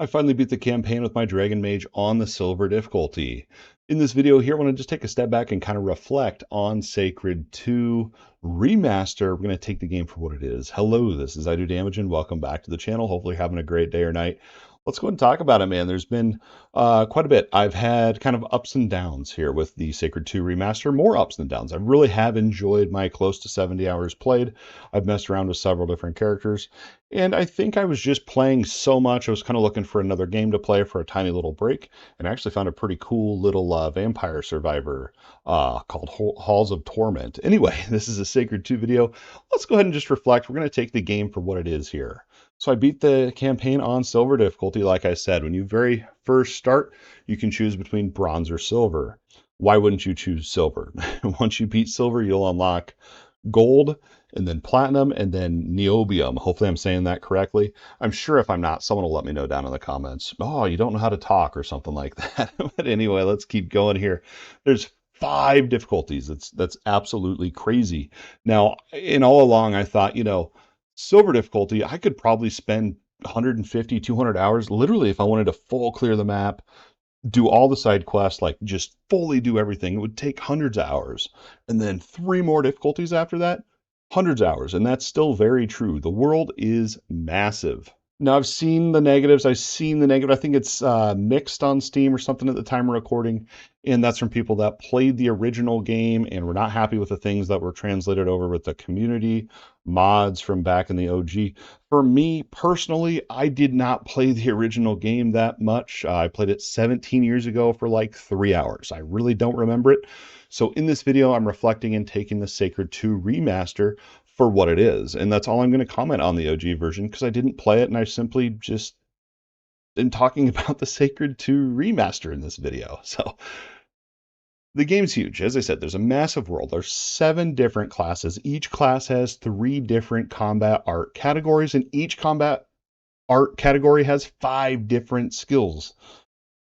I finally beat the campaign with my Dragon Mage on the silver difficulty. In this video here, I want to just take a step back and kind of reflect on Sacred 2 Remaster. We're going to take the game for what it is. Hello, this is Idodmg and welcome back to the channel. Hopefully you're having a great day or night. Let's go ahead and talk about it, man. There's been quite a bit. I've had kind of ups and downs here with the Sacred 2 Remaster, more ups than downs. I really have enjoyed my close to 70 hours played. I've messed around with several different characters. And I think I was just playing so much. I was kind of looking for another game to play for a tiny little break. And I actually found a pretty cool little vampire survivor called Halls of Torment. Anyway, this is a Sacred 2 video. Let's go ahead and just reflect. We're going to take the game for what it is here. So I beat the campaign on silver difficulty. Like I said, when you very first start, you can choose between bronze or silver. Why wouldn't you choose silver? Once you beat silver, you'll unlock gold, and then platinum, and then niobium. Hopefully I'm saying that correctly. I'm sure if I'm not, someone will let me know down in the comments. Oh, you don't know how to talk or something like that. But anyway, let's keep going here. There's 5 difficulties. That's absolutely crazy. Now, in all along, I thought, silver difficulty, I could probably spend 150, 200 hours, literally, if I wanted to full clear the map, do all the side quests, like just fully do everything. It would take hundreds of hours. And then 3 more difficulties after that, hundreds of hours. And that's still very true. The world is massive. Now, I've seen the negatives. I've seen the negative. I think it's mixed on Steam or something at the time of recording. And that's from people that played the original game and were not happy with the things that were translated over with the community mods from back in the OG. For me personally, I did not play the original game that much. I played it 17 years ago for like 3 hours. I really don't remember it. So in this video, I'm reflecting and taking the Sacred 2 Remaster for what it is. And that's all I'm going to comment on the OG version because I didn't play it and I simply just am talking about the Sacred 2 Remaster in this video. So the game's huge. As I said, there's a massive world. There's 7 different classes. Each class has 3 different combat art categories, and each combat art category has 5 different skills.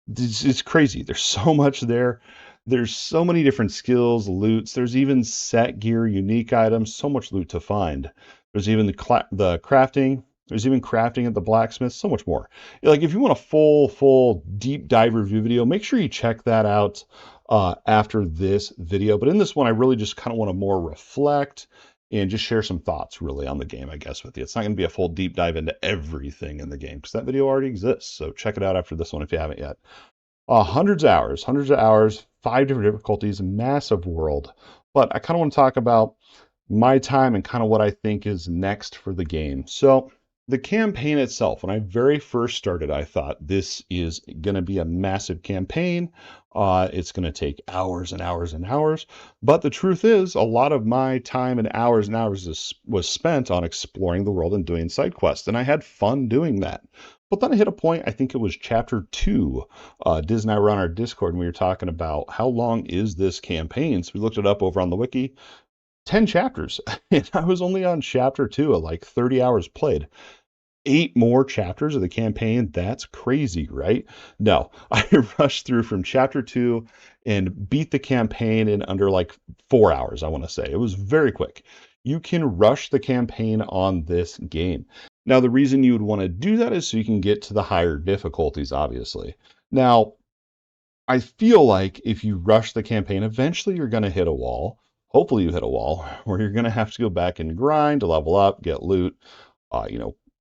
It's crazy. There's so much there. There's so many different skills, loots. There's even set gear, unique items, so much loot to find. There's even the crafting. There's even crafting at the blacksmith, so much more. Like if you want a full deep dive review video, make sure you check that out after this video. But in this one, I really just kind of want to more reflect and just share some thoughts really on the game, I guess, with you. It's not going to be a full deep dive into everything in the game because that video already exists. So check it out after this one if you haven't yet. Hundreds of hours, 5 different difficulties, massive world. But I kind of want to talk about my time and kind of what I think is next for the game. So the campaign itself, when I very first started, I thought this is going to be a massive campaign. It's going to take hours and hours and hours. But the truth is, a lot of my time and hours was spent on exploring the world and doing side quests. And I had fun doing that. But then I hit a point, I think it was chapter 2. Diz and I were on our Discord and we were talking about how long is this campaign. So we looked it up over on the wiki. 10 chapters. And I was only on chapter 2 at like 30 hours played. 8 more chapters of the campaign. That's crazy, right? No, I rushed through from chapter 2 and beat the campaign in under like 4 hours, I want to say. It was very quick. You can rush the campaign on this game. Now, the reason you would want to do that is so you can get to the higher difficulties, obviously. Now, I feel like if you rush the campaign, eventually you're going to hit a wall. Hopefully you hit a wall where you're going to have to go back and grind to level up, get loot,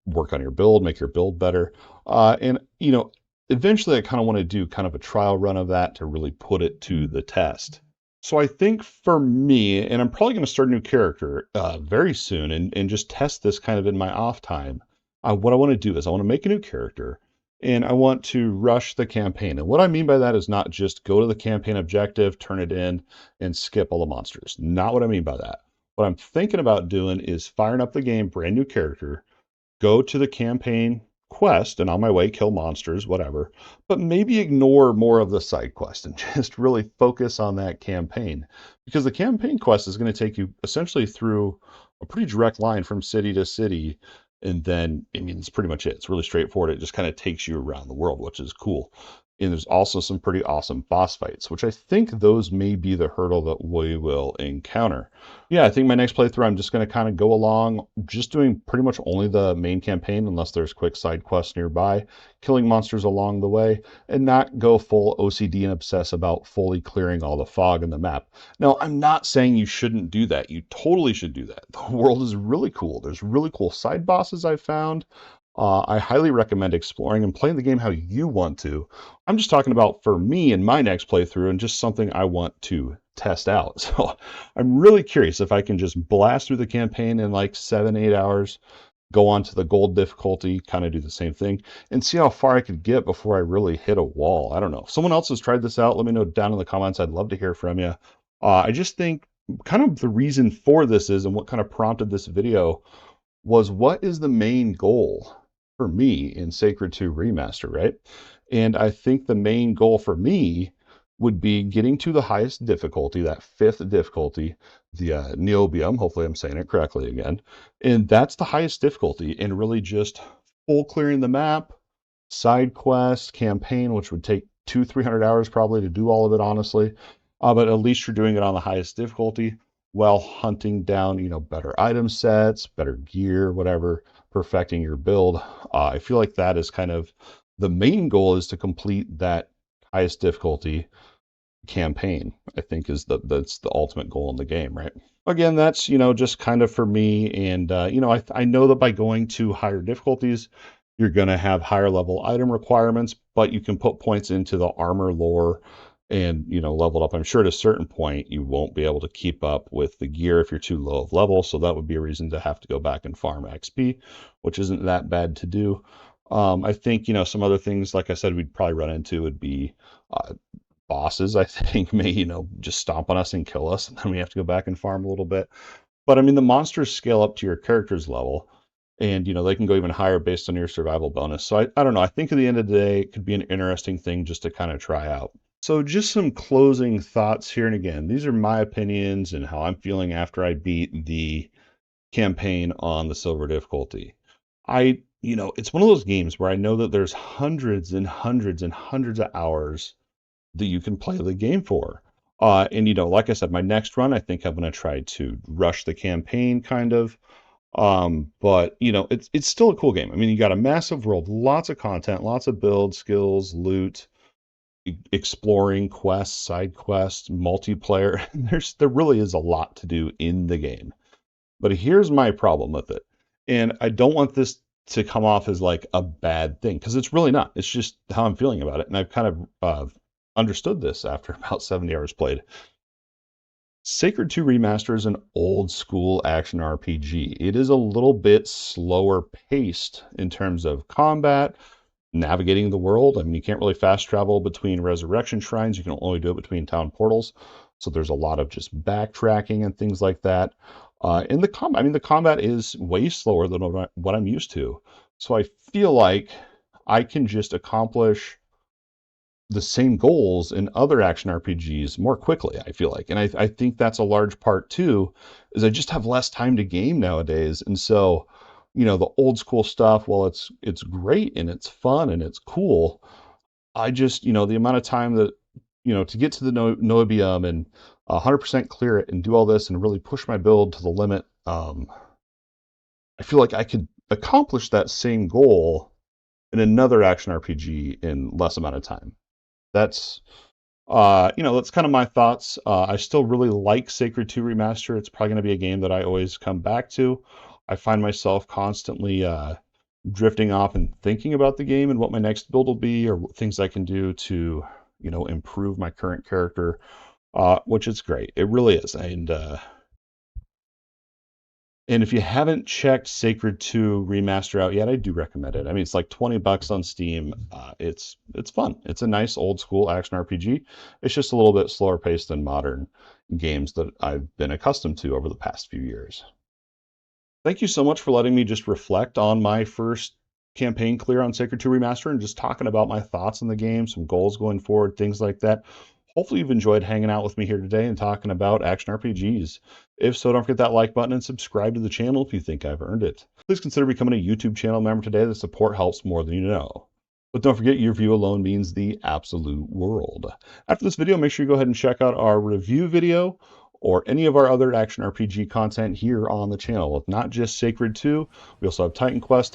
work on your build, make your build better. Eventually I kind of want to do kind of a trial run of that to really put it to the test. So I think for me, and I'm probably going to start a new character very soon and just test this kind of in my off time. What I want to do is I want to make a new character and I want to rush the campaign. And what I mean by that is not just go to the campaign objective, turn it in, and skip all the monsters. Not what I mean by that. What I'm thinking about doing is firing up the game, brand new character, go to the campaign quest and on my way kill monsters, whatever, but maybe ignore more of the side quest and just really focus on that campaign because the campaign quest is going to take you essentially through a pretty direct line from city to city. And then, it's pretty much it. It's really straightforward. It just kind of takes you around the world, which is cool. And there's also some pretty awesome boss fights, which I think those may be the hurdle that we will encounter. Yeah, I think my next playthrough, I'm just going to kind of go along, just doing pretty much only the main campaign, unless there's quick side quests nearby, killing monsters along the way, and not go full OCD and obsess about fully clearing all the fog in the map. Now, I'm not saying you shouldn't do that. You totally should do that. The world is really cool. There's really cool side bosses I've found. I highly recommend exploring and playing the game how you want to. I'm just talking about for me in my next playthrough and just something I want to test out. So I'm really curious if I can just blast through the campaign in like 7, 8 hours, go on to the gold difficulty, kind of do the same thing, and see how far I could get before I really hit a wall. I don't know. If someone else has tried this out, let me know down in the comments. I'd love to hear from you. I just think kind of the reason for this is, and what kind of prompted this video was, what is the main goal for me in Sacred 2 Remaster, right? And I think the main goal for me would be getting to the highest difficulty, that 5th difficulty, the Niobium, hopefully I'm saying it correctly again. And that's the highest difficulty, and really just full clearing the map, side quest, campaign, which would take 200-300 hours probably to do all of it, honestly. But at least you're doing it on the highest difficulty while hunting down, better item sets, better gear, whatever, perfecting your build. I feel like that is kind of the main goal, is to complete that highest difficulty campaign. I think that's the ultimate goal in the game, right? Again, that's just kind of for me, and I know that by going to higher difficulties, you're going to have higher level item requirements, but you can put points into the armor lore and level it up. I'm sure at a certain point you won't be able to keep up with the gear if you're too low of level, so that would be a reason to have to go back and farm XP, which isn't that bad to do. I think some other things, like I said, we'd probably run into would be bosses. I think may just stomp on us and kill us, and then we have to go back and farm a little bit. But I mean, the monsters scale up to your character's level, and they can go even higher based on your survival bonus. So I don't know. I think at the end of the day, it could be an interesting thing just to kind of try out. So just some closing thoughts here. And again, these are my opinions and how I'm feeling after I beat the campaign on the silver difficulty. It's one of those games where I know that there's hundreds and hundreds and hundreds of hours that you can play the game for. And like I said, my next run, I think I'm going to try to rush the campaign kind of. But it's still a cool game. I mean, you got a massive world, lots of content, lots of build, skills, loot, exploring, quests, side quests, multiplayer. There really is a lot to do in the game. But here's my problem with it. And I don't want this to come off as like a bad thing, because it's really not. It's just how I'm feeling about it. And I've kind of understood this after about 70 hours played. Sacred 2 Remaster is an old school action RPG. It is a little bit slower paced in terms of combat, navigating the world. I mean, you can't really fast travel between resurrection shrines. You can only do it between town portals. So there's a lot of just backtracking and things like that. In the combat, I mean, the combat is way slower than what I'm used to. So I feel like I can just accomplish the same goals in other action RPGs more quickly, I feel like. And I think that's a large part too, is I just have less time to game nowadays. And so, the old school stuff, while it's great and it's fun and it's cool, I just, the amount of time that, to get to the Noibium and 100% clear it and do all this and really push my build to the limit, I feel like I could accomplish that same goal in another action RPG in less amount of time. That's that's kind of my thoughts. I still really like Sacred 2 Remaster. It's probably going to be a game that I always come back to. I find myself constantly drifting off and thinking about the game and what my next build will be, or things I can do to, improve my current character, which is great. It really is. And if you haven't checked Sacred 2 Remaster out yet, I do recommend it. I mean, it's like $20 on Steam. It's fun. It's a nice old school action RPG. It's just a little bit slower paced than modern games that I've been accustomed to over the past few years. Thank you so much for letting me just reflect on my first campaign clear on Sacred 2 Remaster and just talking about my thoughts on the game, some goals going forward, things like that. Hopefully you've enjoyed hanging out with me here today and talking about action RPGs. If so, don't forget that like button and subscribe to the channel if you think I've earned it. Please consider becoming a YouTube channel member today. The support helps more than you know. But don't forget, your view alone means the absolute world. After this video, make sure you go ahead and check out our review video or any of our other action RPG content here on the channel. It's not just Sacred 2, we also have Titan Quest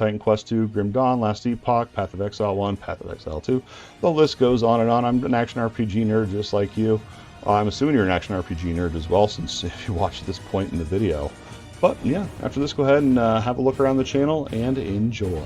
2, Grim Dawn, Last Epoch, Path of Exile 1, Path of Exile 2. The list goes on and on. I'm an action RPG nerd just like you. I'm assuming you're an action RPG nerd as well, since if you watch this point in the video. But yeah, after this, go ahead and have a look around the channel and enjoy.